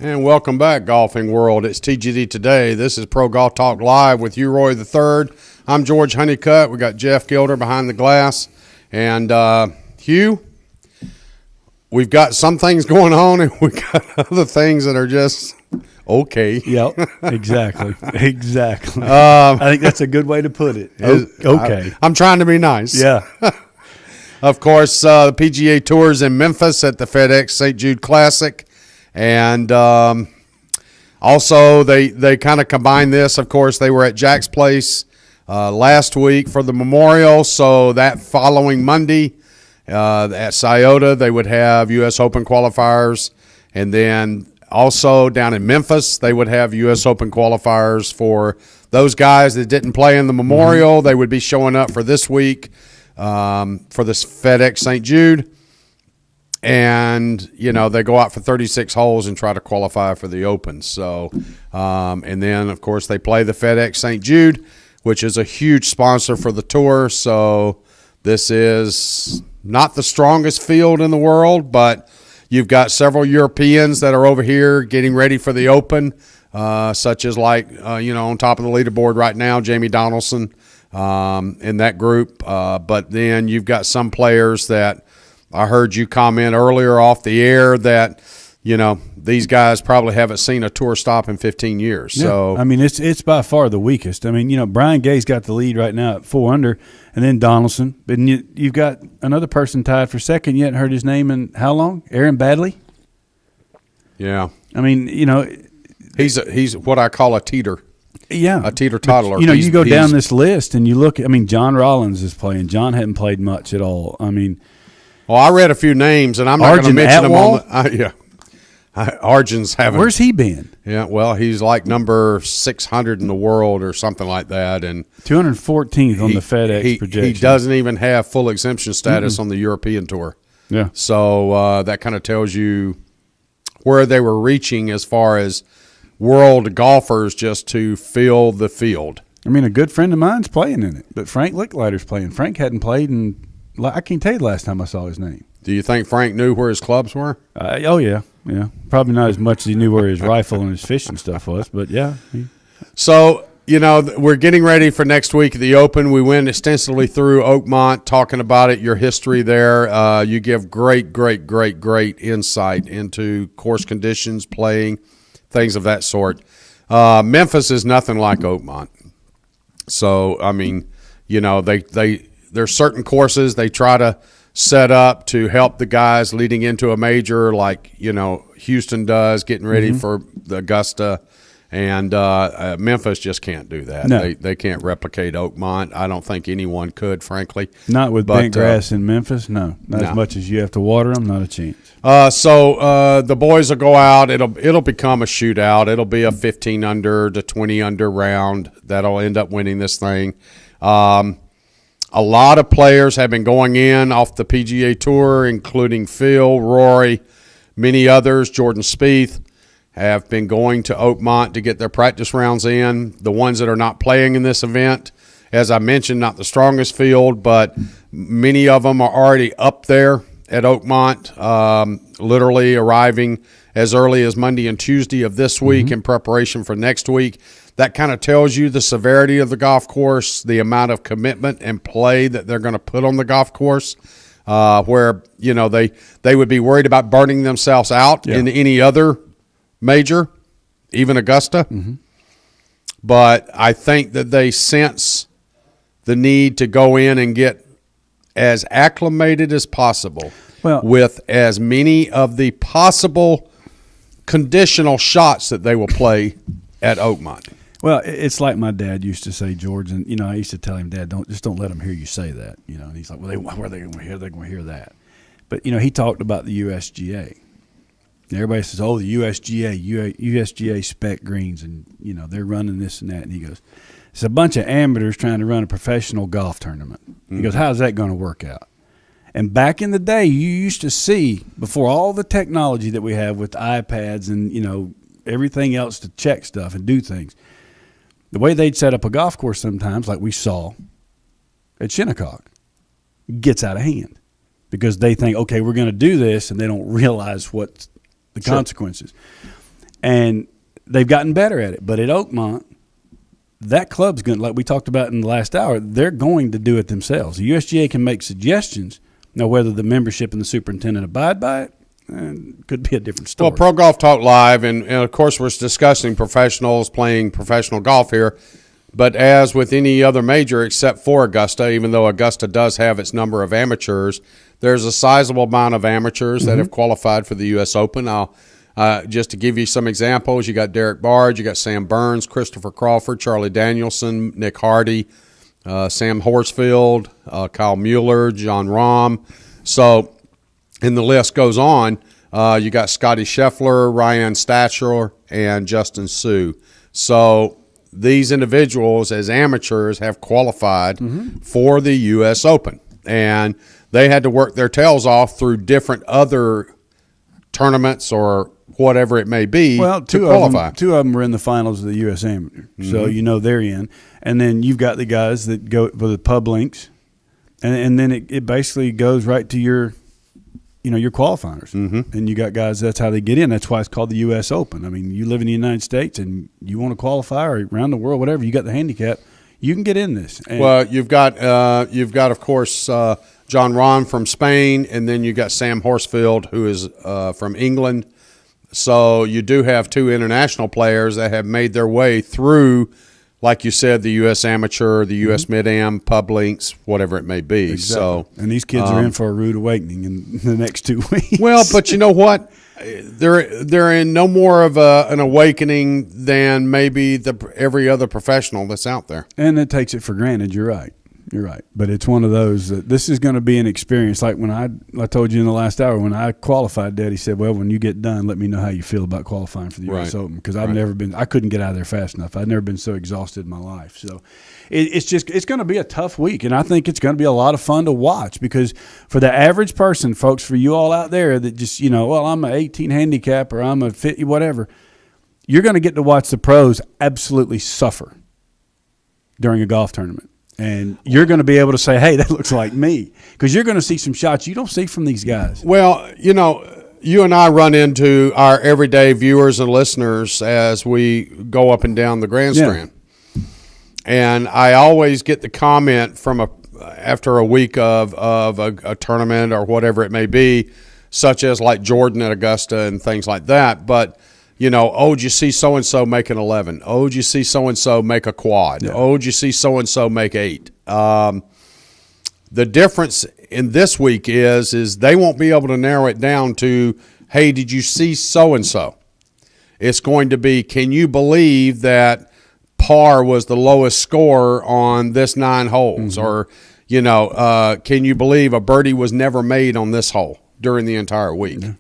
And welcome back, Golfing World. It's TGD Today. This is Pro Golf Talk Live with you, Roy the Third. I'm George Honeycutt. We got Jeff Gilder behind the glass. And Hugh, we've got some things going on, and we've got other things that are just okay. Yep, exactly. I think that's a good way to put it. Okay. I'm trying to be nice. Yeah. Of course, the PGA Tour's in Memphis at the FedEx St. Jude Classic. And also, they kind of combined this. Of course, they were at Jack's Place last week for the Memorial. So that following Monday at Scioto, they would have U.S. Open qualifiers. And then also down in Memphis, they would have U.S. Open qualifiers for those guys that didn't play in the Memorial. Mm-hmm. They would be showing up for this week for this FedEx St. Jude. And, you know, they go out for 36 holes and try to qualify for the Open. So, and then, of course, they play the FedEx St. Jude, which is a huge sponsor for the tour. So this is not the strongest field in the world, but you've got several Europeans that are over here getting ready for the Open, such as on top of the leaderboard right now, Jamie Donaldson in that group. But then you've got some players that I heard you comment earlier off the air that, you know, these guys probably haven't seen a tour stop in 15 years. Yeah. So I mean, it's by far the weakest. I mean, you know, Brian Gay's got the lead right now at 4 under, and then Donaldson. But you've got another person tied for second. You hadn't heard his name in how long? Aaron Badley? Yeah. I mean, you know. He's what I call a teeter. Yeah. A teeter-toddler. You know, you go down this list and you look. I mean, John Rollins is playing. John hadn't played much at all. I mean. Well, I read a few names, and I'm not going to mention Atwell? them on the Arjun's having. Where's he been? Yeah, well, he's like number 600 in the world or something like that, and 214th on the FedEx projection. He doesn't even have full exemption status on the European Tour. Yeah. So that kind of tells you where they were reaching as far as world golfers just to fill the field. I mean, a good friend of mine's playing in it, but Frank Licklider's playing. Frank hadn't played in. I can't tell you the last time I saw his name. Do you think Frank knew where his clubs were? Oh, yeah. Probably not as much as he knew where his rifle and his fishing stuff was, but yeah. So, you know, we're getting ready for next week at the Open. We went extensively through Oakmont, talking about it, your history there. You give great insight into course conditions, playing, things of that sort. Memphis is nothing like Oakmont. So, I mean, you know, there's certain courses they try to set up to help the guys leading into a major, like, you know, Houston does, getting ready for the Augusta, and Memphis just can't do that. No. They can't replicate Oakmont. I don't think anyone could, frankly. Not with bent grass in Memphis, no. Not as much as you have to water them, not a chance. So the boys will go out. It'll become a shootout. It'll be a 15 under to 20 under round that'll end up winning this thing. A lot of players have been going in off the PGA Tour, including Phil, Rory, many others. Jordan Spieth have been going to Oakmont to get their practice rounds in. The ones that are not playing in this event, as I mentioned, not the strongest field, but many of them are already up there at Oakmont, literally arriving as early as Monday and Tuesday of this week in preparation for next week. That kind of tells you the severity of the golf course, the amount of commitment and play that they're going to put on the golf course, where, you know, they would be worried about burning themselves out in any other major, even Augusta. But I think that they sense the need to go in and get as acclimated as possible with as many of the possible conditional shots that they will play at Oakmont. Well, it's like my dad used to say, George, and, you know, I used to tell him, Dad, don't let them hear you say that, you know. And he's like, well, where are they going to hear? They're going to hear that. But, you know, he talked about the USGA. And everybody says, oh, the USGA spec greens, and, you know, they're running this and that. And he goes, it's a bunch of amateurs trying to run a professional golf tournament. He goes, how's that going to work out? And back in the day, you used to see, before all the technology that we have with iPads and, you know, everything else to check stuff and do things, the way they'd set up a golf course sometimes, like we saw at Shinnecock, gets out of hand because they think, okay, we're going to do this, and they don't realize what the consequences. And they've gotten better at it. But at Oakmont, that club's going to, like we talked about in the last hour, they're going to do it themselves. The USGA can make suggestions. Now, whether the membership and the superintendent abide by it, could be a different story. Well, Pro Golf Talk Live, and of course we're discussing professionals playing professional golf here, but as with any other major except for Augusta, even though Augusta does have its number of amateurs, there's a sizable amount of amateurs that have qualified for the U.S. Open. I'll just to give you some examples, you got Derek Bard, you got Sam Burns, Christopher Crawford, Charlie Danielson, Nick Hardy, Sam Horsfield, Kyle Mueller, John Rahm. So, and the list goes on. You got Scotty Scheffler, Ryan Statcher, and Justin Sue. So these individuals as amateurs have qualified for the U.S. Open. And they had to work their tails off through different other tournaments or whatever it may be to qualify. Two of them were in the finals of the U.S. Amateur. So you know they're in. And then you've got the guys that go for the pub links. And then it basically goes right to your qualifiers. And you got guys, that's how they get in. That's why it's called the U.S. Open. I mean, you live in the United States and you want to qualify or around the world, whatever, you got the handicap, you can get in this. And well, you've got of course, John Rahm from Spain, and then you got Sam Horsfield, who is from England. So you do have two international players that have made their way through, like you said, the U.S. Amateur, the U.S. Mid-Am, Pub Links, whatever it may be. Exactly. So, and these kids are in for a rude awakening in the next 2 weeks. Well, but you know what? They're in no more of an awakening than maybe every other professional that's out there. And it takes it for granted. You're right. You're right. But it's one of those that this is going to be an experience. Like when I told you in the last hour, when I qualified, Daddy said, well, when you get done, let me know how you feel about qualifying for the U.S. Open. Because I couldn't get out of there fast enough. I'd never been so exhausted in my life. So it's going to be a tough week. And I think it's going to be a lot of fun to watch because for the average person, folks, for you all out there that just, well, I'm an 18 handicap or I'm a 50, whatever, you're going to get to watch the pros absolutely suffer during a golf tournament. And you're going to be able to say, hey, that looks like me. Because you're going to see some shots you don't see from these guys. Well, you and I run into our everyday viewers and listeners as we go up and down the grandstand. Yeah. And I always get the comment from after a week of a tournament or whatever it may be, such as like Jordan at Augusta and things like that. But did you see so-and-so make an 11? Oh, did you see so-and-so make a quad? Yeah. Oh, did you see so-and-so make 8? The difference in this week is they won't be able to narrow it down to, hey, did you see so-and-so? It's going to be, can you believe that par was the lowest score on this 9 holes? Or, can you believe a birdie was never made on this hole during the entire week? Yeah.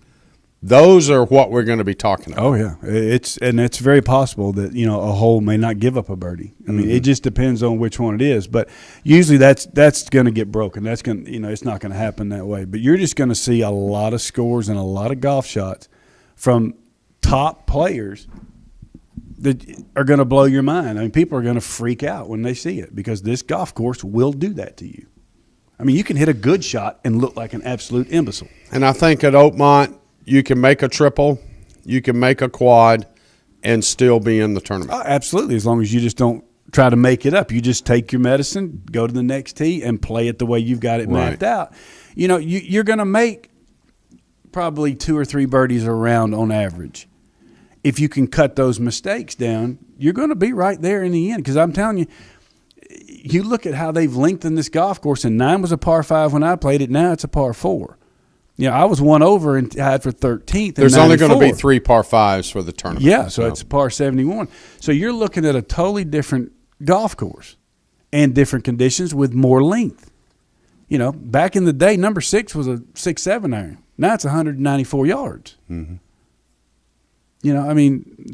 Those are what we're going to be talking about. Oh yeah, it's very possible that a hole may not give up a birdie. I mean, it just depends on which one it is. But usually that's going to get broken. That's going it's not going to happen that way. But you're just going to see a lot of scores and a lot of golf shots from top players that are going to blow your mind. I mean, people are going to freak out when they see it because this golf course will do that to you. I mean, you can hit a good shot and look like an absolute imbecile. And I think at Oakmont, you can make a triple, you can make a quad, and still be in the tournament. Oh, absolutely, as long as you just don't try to make it up. You just take your medicine, go to the next tee, and play it the way you've got it mapped out. You're going to make probably 2 or 3 birdies a round on average. If you can cut those mistakes down, you're going to be right there in the end. Because I'm telling you, you look at how they've lengthened this golf course, and 9 was a par 5 when I played it. Now it's a par 4. I was 1 over and tied for 13th. There's only going to be 3 par 5s for the tournament. Yeah, so it's a par 71. So you're looking at a totally different golf course and different conditions with more length. Back in the day, number 6 was a 6-7 iron. Now it's 194 yards. Mm-hmm.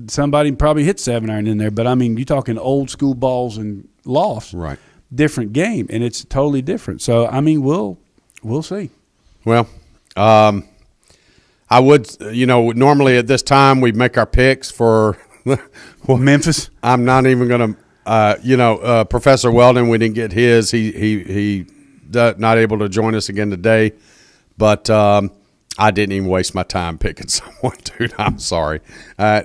Somebody probably hit 7 iron in there, but you're talking old school balls and lofts. Right. Different game, and it's totally different. So, we'll see. Well, I would, normally at this time we make our picks for Memphis. I'm not even going to, Professor Weldon, we didn't get his. He not able to join us again today. But I didn't even waste my time picking someone, dude. I'm sorry. I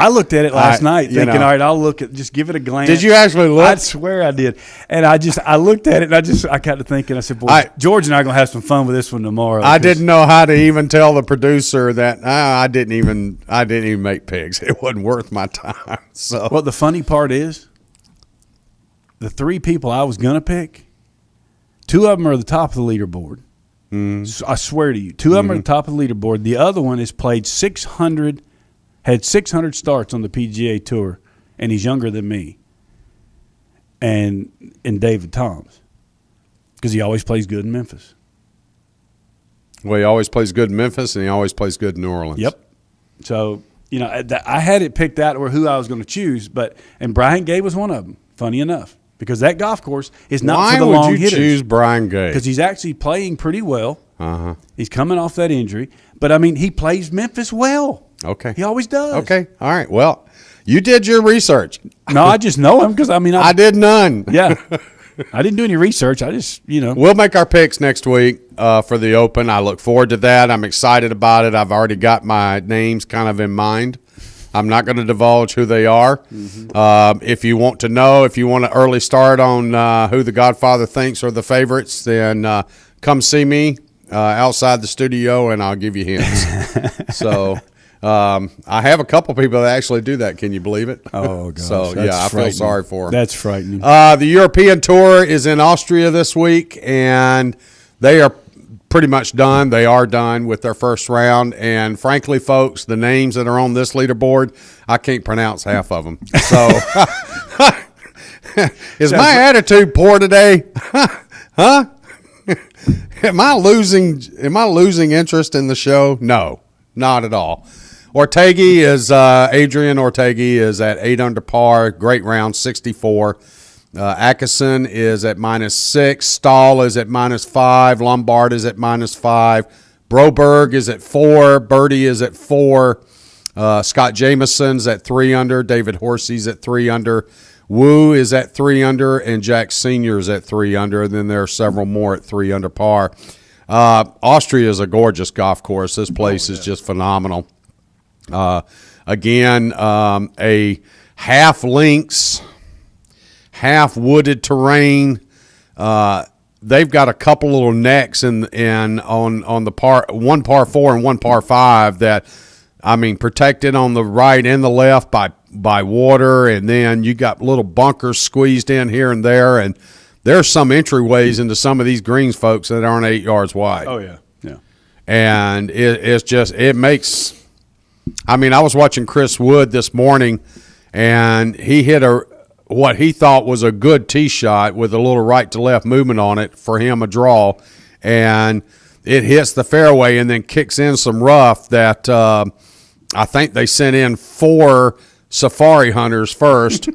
looked at it last night thinking, all right, I'll look at, just give it a glance. Did you actually look? I swear I did. And I looked at it and I got to thinking, I said, boy, George and I are going to have some fun with this one tomorrow. I didn't know how to even tell the producer that I didn't even make picks. It wasn't worth my time. So, well, the funny part is the 3 people I was going to pick, 2 of them are at the top of the leaderboard. So I swear to you, 2 of them are at the top of the leaderboard. The other one has played 600 starts on the PGA Tour, and he's younger than me. And David Toms, because he always plays good in Memphis. Well, he always plays good in Memphis, and he always plays good in New Orleans. Yep. So, I had it picked out or who I was going to choose, and Brian Gay was one of them, funny enough. Because that golf course is not for the long hitters. Why would you choose Brian Gay? Because he's actually playing pretty well. Uh-huh. He's coming off that injury. But, he plays Memphis well. Okay. He always does. Okay. All right. Well, you did your research. No, I just know him because, I did none. Yeah. I didn't do any research. I just, We'll make our picks next week for the Open. I look forward to that. I'm excited about it. I've already got my names kind of in mind. I'm not going to divulge who they are. Mm-hmm. If you want to know, if you want an early start on who the Godfather thinks are the favorites, then come see me outside the studio, and I'll give you hints. So I have a couple people that actually do that. Can you believe it? Oh, gosh. So, I feel sorry for them. That's frightening. The European Tour is in Austria this week, and they are pretty much done. They are done with their first round. And frankly, folks, the names that are on this leaderboard, I can't pronounce half of them. So is my attitude poor today? Huh? Am I losing interest in the show? No, not at all. Adrian Ortegi is at 8 under par. Great round, 64. Atkinson is at -6. Stahl is at -5. Lombard is at -5. Broberg is at 4. Birdie is at 4. Scott Jameson's at 3 under. David Horsey's at 3 under. Wu is at 3 under, and Jack Sr. is at 3 under. And then there are several more at 3 under par. Austria is a gorgeous golf course. This place is just phenomenal. Again, a half links, half wooded terrain. They've got a couple little necks on the one par 4 and one par 5 that, protected on the right and the left by water, and then you got little bunkers squeezed in here and there, and there's some entryways into some of these greens, folks, that aren't 8 yards wide. Oh yeah, yeah. And it makes. I was watching Chris Wood this morning, and he hit what he thought was a good tee shot with a little right to left movement on it, for him a draw, and it hits the fairway and then kicks in some rough that I think they sent in 4 safari hunters first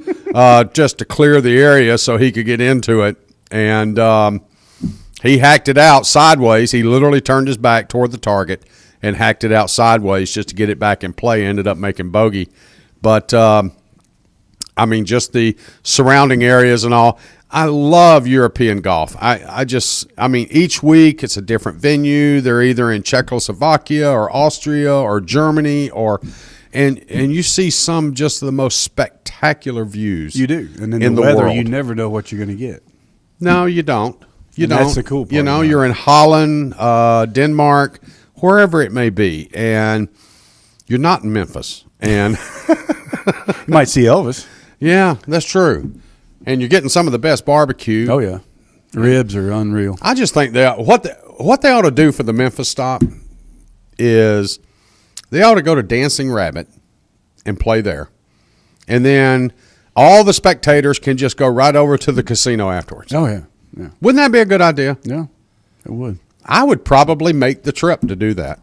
just to clear the area so he could get into it, and he hacked it out sideways. He literally turned his back toward the target and hacked it out sideways just to get it back in play. Ended up making bogey. But, just the surrounding areas and all. I love European golf. Each week it's a different venue. They're either in Czechoslovakia or Austria or Germany and you see some just the most spectacular views. You do. And then in the the weather, world. you never know what you're going to get. No, you don't. That's the cool part. You're in Holland, Denmark, wherever it may be, and you're not in Memphis. And you might see Elvis. Yeah, that's true. And you're getting some of the best barbecue. Oh yeah, ribs are unreal. I just think what they ought to do for the Memphis stop is they ought to go to Dancing Rabbit and play there, and then all the spectators can just go right over to the casino afterwards. Oh yeah, yeah. Wouldn't that be a good idea? Yeah, it would. I would probably make the trip to do that.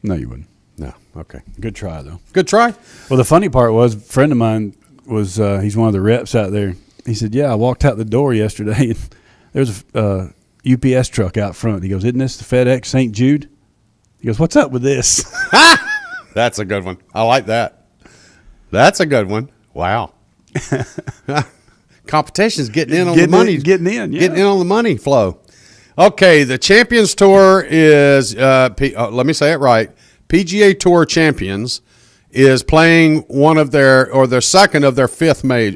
No, you wouldn't. No. Okay. Good try, though. Good try. Well, the funny part was, a friend of mine was, he's one of the reps out there. He said, yeah, I walked out the door yesterday, and there's a UPS truck out front. He goes, isn't this the FedEx St. Jude? He goes, what's up with this? That's a good one. I like that. That's a good one. Wow. Competition's getting in on the money. Getting in, yeah. Getting in on the money flow. Okay, the Champions Tour is, let me say it right, PGA Tour Champions is playing one of their second of their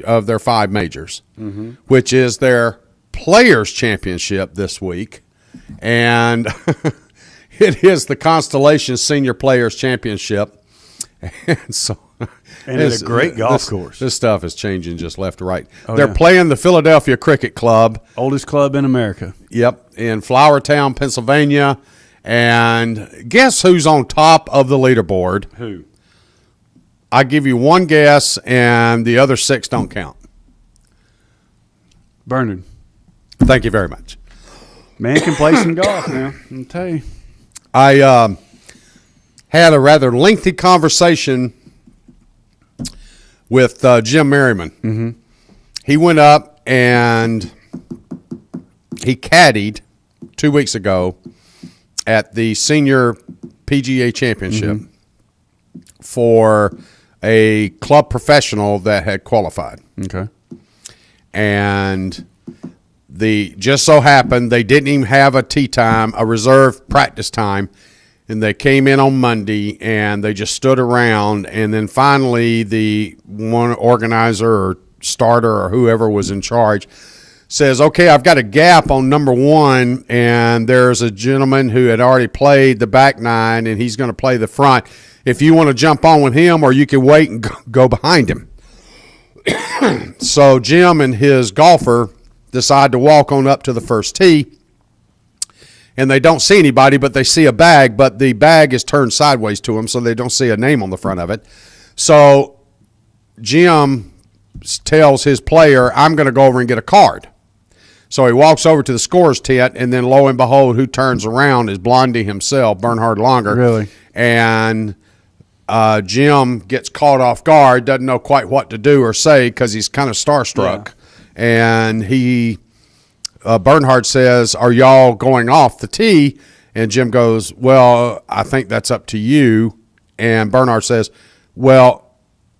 of their 5 majors, which is their Players Championship this week. And it is the Constellation Senior Players Championship. And so, and it's a great golf course. This stuff is changing just left to right. Oh, They're playing the Philadelphia Cricket Club. Oldest club in America. Yep, in Flowertown, Pennsylvania. And guess who's on top of the leaderboard? Who? I give you one guess, and the other 6 don't count. Bernard. Thank you very much. Man can play some golf now, I'll tell you. I had a rather lengthy conversation with Jim Merriman. Mm-hmm. He went up and he caddied 2 weeks ago at the Senior PGA Championship for a club professional that had qualified. Okay. And just so happened they didn't even have a tee time, a reserved practice time, and they came in on Monday and they just stood around, and then finally the one organizer or starter or whoever was in charge says, okay, I've got a gap on number 1, and there's a gentleman who had already played the back 9 and he's going to play the front. If you want to jump on with him, or you can wait and go behind him. So Jim and his golfer decide to walk on up to the first tee, and they don't see anybody, but they see a bag, but the bag is turned sideways to them, so they don't see a name on the front of it. So Jim tells his player, I'm going to go over and get a card. So he walks over to the scorer's tent, and then lo and behold, who turns around is Blondie himself, Bernhard Langer. Really? And Jim gets caught off guard, doesn't know quite what to do or say because he's kind of starstruck. Yeah. And Bernhard says, are y'all going off the tee? And Jim goes, well, I think that's up to you. And Bernhard says, well,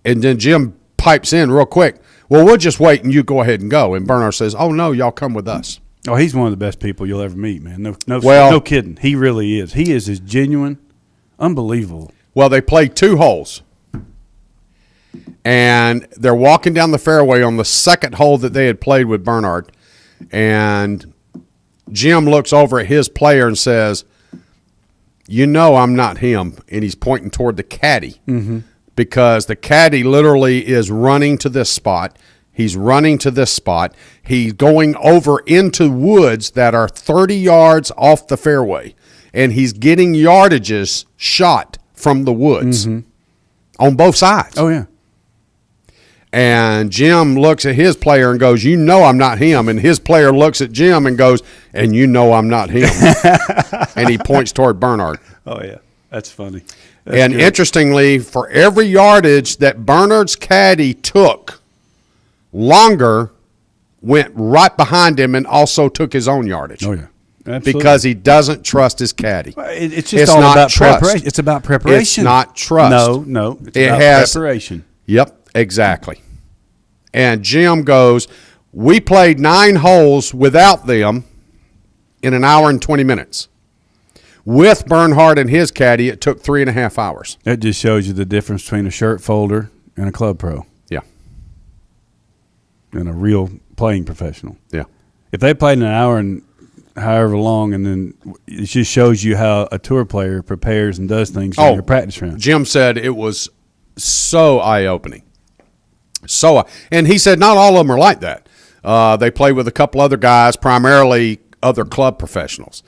and then Jim pipes in real quick, well, we'll just wait and you go ahead and go. And Bernhard says, oh, no, y'all come with us. Oh, he's one of the best people you'll ever meet, man. No kidding. He really is. He is as genuine, unbelievable. Well, they played 2 holes. And they're walking down the fairway on the second hole that they had played with Bernhard. And Jim looks over at his player and says, you know I'm not him. And he's pointing toward the caddy. Mm-hmm. Because the caddy literally is running to this spot. He's running to this spot. He's going over into woods that are 30 yards off the fairway. And he's getting yardages shot from the woods on both sides. Oh, yeah. And Jim looks at his player and goes, you know I'm not him. And his player looks at Jim and goes, and you know I'm not him. And he points toward Bernhard. Oh, yeah. That's funny. That's and good. Interestingly, for every yardage that Bernhard's caddy took, Longer went right behind him and also took his own yardage. Oh, yeah. Absolutely. Because he doesn't trust his caddy. It's just all about preparation. It's about preparation. It's not trust. No. It's about preparation. Yep. Exactly. And Jim goes, we played 9 holes without them in an hour and 20 minutes. With Bernhard and his caddy, it took 3.5 hours. That just shows you the difference between a shirt folder and a club pro. Yeah. And a real playing professional. Yeah. If they played an hour and however long, and then it just shows you how a tour player prepares and does things in your practice round. Jim said it was so eye-opening. And he said not all of them are like that. They play with a couple other guys, primarily other club professionals.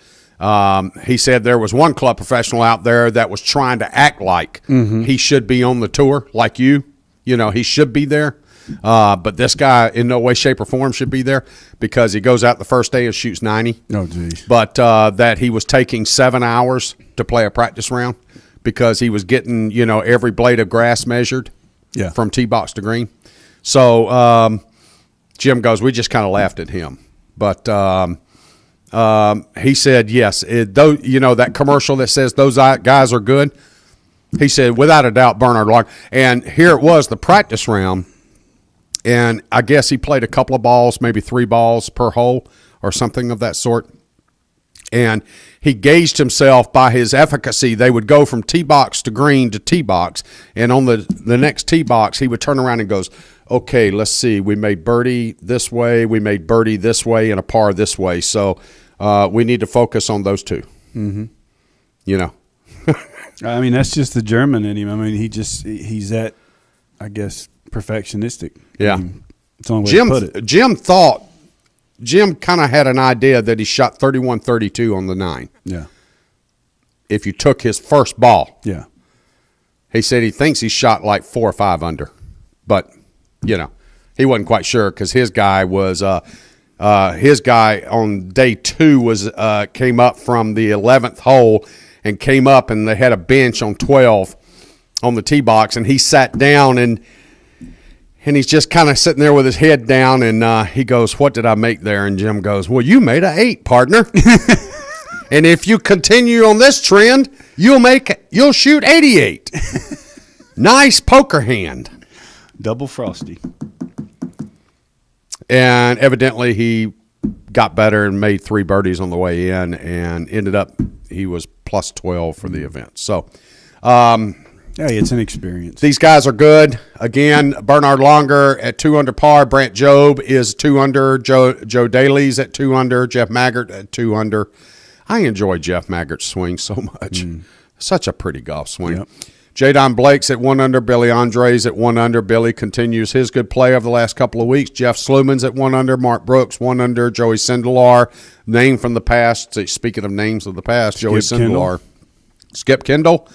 He said there was one club professional out there that was trying to act like he should be on the tour, like you. You know, he should be there. But this guy in no way, shape, or form should be there because he goes out the first day and shoots 90. Oh, geez. But that he was taking 7 hours to play a practice round because he was getting, every blade of grass measured from tee box to green. So Jim goes, we just kind of laughed at him. But he said, yes, that commercial that says those guys are good, he said, without a doubt, Bernhard Langer. And here it was, the practice round. And I guess he played a couple of balls, maybe 3 balls per hole or something of that sort. And he gauged himself by his efficacy. They would go from tee box to green to tee box. And on the next tee box, he would turn around and goes, okay, let's see. We made birdie this way. We made birdie this way and a par this way. So we need to focus on those two. Mm-hmm. You know. I mean, that's just the German in him. I mean, he's that, I guess, perfectionistic. Yeah. I mean, it's the only way to put it. Jim kind of had an idea that he shot 31-32 on the 9. Yeah. If you took his first ball. Yeah. He said he thinks he shot like 4 or 5 under. But, you know, he wasn't quite sure because his guy on day 2 was came up from the 11th hole and came up, and they had a bench on 12 on the tee box, and he sat down and he's just kind of sitting there with his head down, and he goes, what did I make there? And Jim goes, well, you made an 8, partner. And if you continue on this trend, you'll shoot 88. Nice poker hand. Double frosty. And evidently he got better and made 3 birdies on the way in, and ended up he was plus 12 for the event. So hey, it's an experience. These guys are good. Again, Bernhard Langer at 2 under par. Brant Jobe is 2 under. Joe Daly's at 2 under. Jeff Maggart at 2 under. I enjoy Jeff Maggart's swing so much. Such a pretty golf swing. Yep. Jadon Blake's at 1 under. Billy Andre's at 1 under. Billy continues his good play over the last couple of weeks. Jeff Sluman's at 1 under. Mark Brooks, 1 under. Joey Sindelar, name from the past. Speaking of names of the past, Joey Sindelar. Skip Kendall.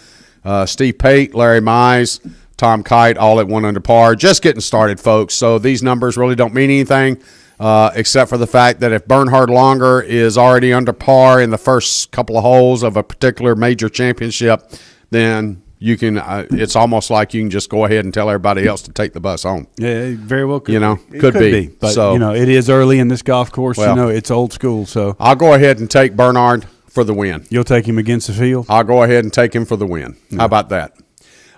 Steve Pate, Larry Mize, Tom Kite, all at 1 under par. Just getting started, folks. So these numbers really don't mean anything except for the fact that if Bernhard Langer is already under par in the first couple of holes of a particular major championship, then you can. It's almost like you can just go ahead and tell everybody else to take the bus home. Yeah, it very well could. You know, it could be. But so, it is early in this golf course. Well, It's old school. So I'll go ahead and take Bernhard for the win. You'll take him against the field? I'll go ahead and take him for the win. How about that?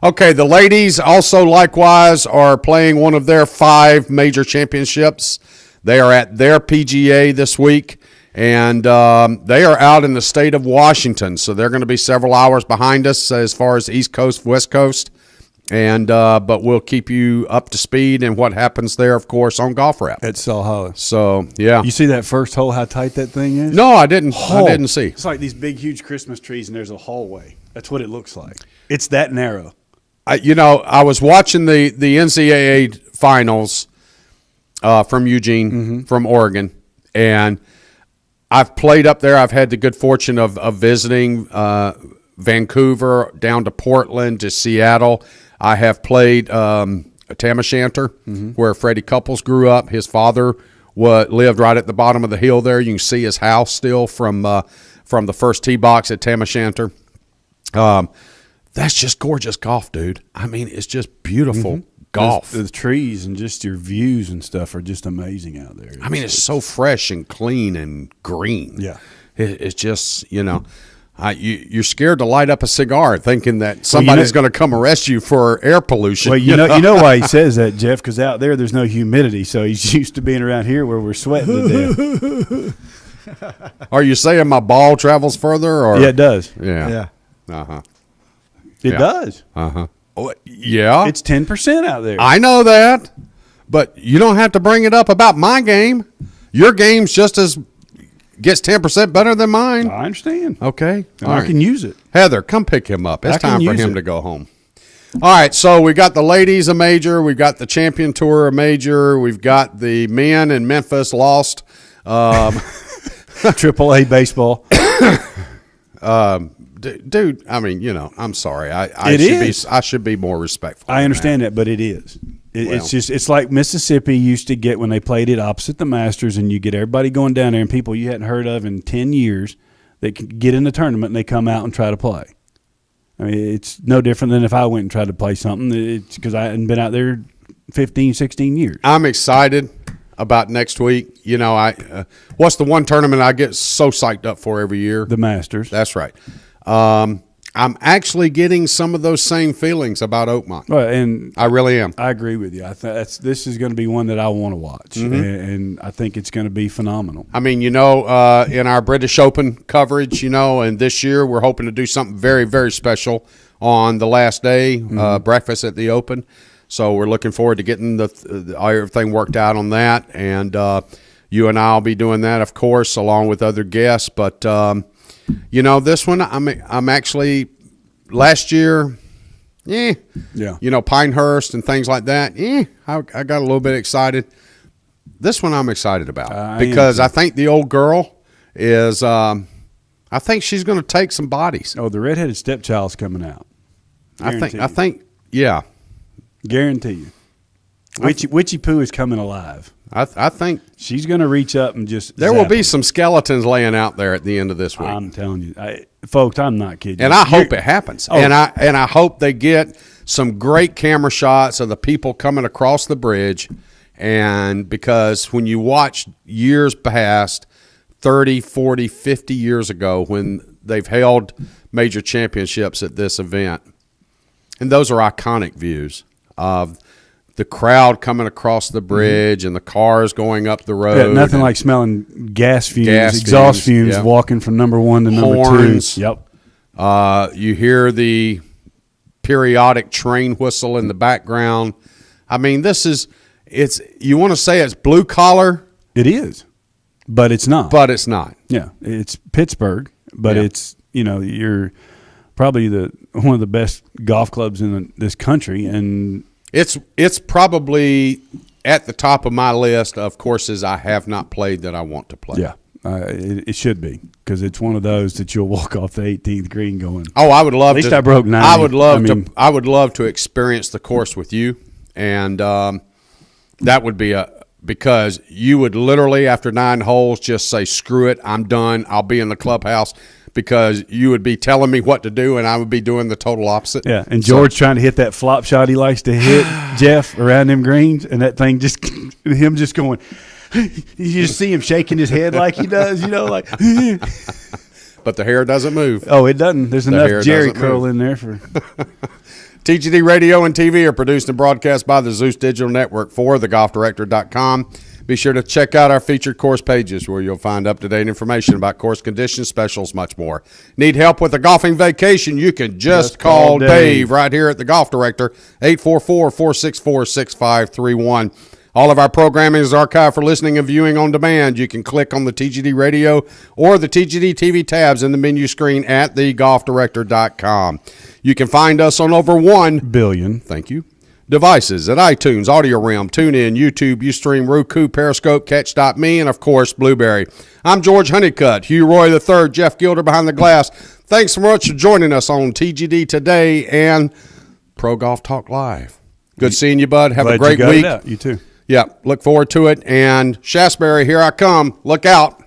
Okay, the ladies also likewise are playing one of their 5 major championships. They are at their PGA this week, and they are out in the state of Washington. So they're going to be several hours behind us as far as East Coast, West Coast. And but we'll keep you up to speed and what happens there, of course, on Golf Wrap. At Saw Hollow. So, yeah. You see that first hole, how tight that thing is? No, I didn't. I didn't see. It's like these big, huge Christmas trees, and there's a hallway. That's what it looks like. It's that narrow. I was watching the NCAA finals from Eugene, from Oregon, and I've played up there. I've had the good fortune of visiting Vancouver, down to Portland, to Seattle. I have played Tam O'Shanter, where Freddie Couples grew up. His father lived right at the bottom of the hill there. You can see his house still from the first tee box at Tam O'Shanter. That's just gorgeous golf, dude. I mean, it's just beautiful golf. The trees and just your views and stuff are just amazing out there. I mean, it's so fresh and clean and green. Yeah. It's just, you're scared to light up a cigar thinking that somebody's going to come arrest you for air pollution. Well, you know why he says that, Jeff, because out there's no humidity, so he's used to being around here where we're sweating to death. Are you saying my ball travels further? Or? Yeah, it does. Yeah. Uh-huh. It does. Uh-huh. Oh, yeah. It's 10% out there. I know that, but you don't have to bring it up about my game. Your game's just as gets 10% better than mine. I understand. Okay. I can use it. Heather, come pick him up. It's time for him to go home. All right, so we got the ladies a major. We've got the Champion Tour a major. We've got the men in Memphis lost. AAA baseball. Dude, I mean, I'm sorry. I should be more respectful. I understand that, but it is. It's like Mississippi used to get when they played it opposite the Masters, and you get everybody going down there and people you hadn't heard of in 10 years that can get in the tournament and they come out and try to play. I mean, it's no different than if I went and tried to play something. It's because I hadn't been out there 15, 16 years. I'm excited about next week. What's the one tournament I get so psyched up for every year? The Masters. That's right. I'm actually getting some of those same feelings about Oakmont. Well, and I really am. I agree with you. I think this is going to be one that I want to watch, and I think it's going to be phenomenal. I mean, in our British Open coverage, and this year we're hoping to do something very, very special on the last day, breakfast at the Open. So we're looking forward to getting everything worked out on that, and you and I will be doing that, of course, along with other guests. But this one, I'm actually last year. Yeah. Pinehurst and things like that. I got a little bit excited. This one I'm excited about because I think the old girl is. I think she's going to take some bodies. Oh, the redheaded stepchild's coming out. I think. Yeah. Guarantee you. Witchy Poo is coming alive. I think she's going to reach up and just. There will be some skeletons laying out there at the end of this week. I'm telling you, folks. I'm not kidding. And I hope it happens. Oh. And I hope they get some great camera shots of the people coming across the bridge. And because when you watch years past, 30, 40, 50 years ago, when they've held major championships at this event, and those are iconic views of the crowd coming across the bridge and the cars going up the road. Yeah, nothing like smelling gas fumes, exhaust fumes, walking from number one to number Horns. 2. Yep. You hear the periodic train whistle in the background. I mean, you want to say it's blue collar? It is, but it's not. But it's not. Yeah, it's Pittsburgh, but it's, you're probably one of the best golf clubs in this country, and it's probably at the top of my list of courses I have not played that I want to play. Yeah, it should be, because it's one of those that you'll walk off the 18th green going. Oh, I would love. At least I broke 9. I would love to experience the course with you, and that would be because you would literally after 9 holes just say, "Screw it, I'm done. I'll be in the clubhouse." Because you would be telling me what to do, and I would be doing the total opposite. Yeah, and George trying to hit that flop shot he likes to hit, Jeff, around them greens, and that thing him just going. You just see him shaking his head like he does, like. But the hair doesn't move. Oh, it doesn't. There's enough Jerry curl in there for. TGD Radio and TV are produced and broadcast by the Zeus Digital Network for thegolfdirector.com. Be sure to check out our featured course pages where you'll find up-to-date information about course conditions, specials, much more. Need help with a golfing vacation? You can just call Dave right here at the Golf Director, 844-464-6531. All of our programming is archived for listening and viewing on demand. You can click on the TGD Radio or the TGD TV tabs in the menu screen at thegolfdirector.com. You can find us on over 1 billion. Thank you. Devices at iTunes, Audio Realm, TuneIn, YouTube, Ustream, Roku, Periscope, Catch.me, and, of course, Blueberry. I'm George Honeycutt, Hugh Roy III, Jeff Gilder behind the glass. Thanks so much for joining us on TGD Today and Pro Golf Talk Live. Good seeing you, bud. Have a great week. You too. Yeah, look forward to it. And Shasberry, here I come. Look out.